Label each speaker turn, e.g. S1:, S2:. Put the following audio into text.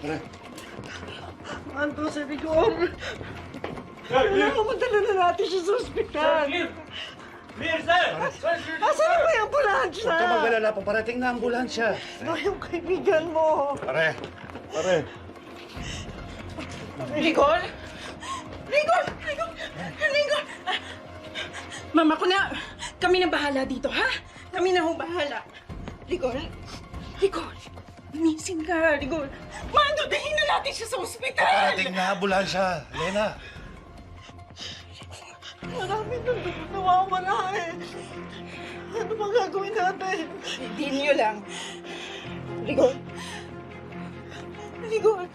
S1: Tara.
S2: Anto, si Rigor. Kailangan madala na natin siya sa ospital.
S3: Clear, sir!
S2: Asan na ba yung ambulansya?
S1: Huwag ka mag-alala, paparating na ambulansya.
S2: Ano yung kaibigan mo?
S1: Pare, pare.
S4: Rigor? Rigor! Rigor! Rigor! Mama ko na, kami na bahala dito, ha? Kami na hong bahala. Rigor? Rigor! Lumisin ka, Rigor. Mandudahin na natin siya sa ospital!
S1: Paparating na ambulansya. Elena.
S2: Maraming nandun nawawala eh. Ano bang gagawin natin?
S4: Hindi niyo lang. Rigor! Rigor!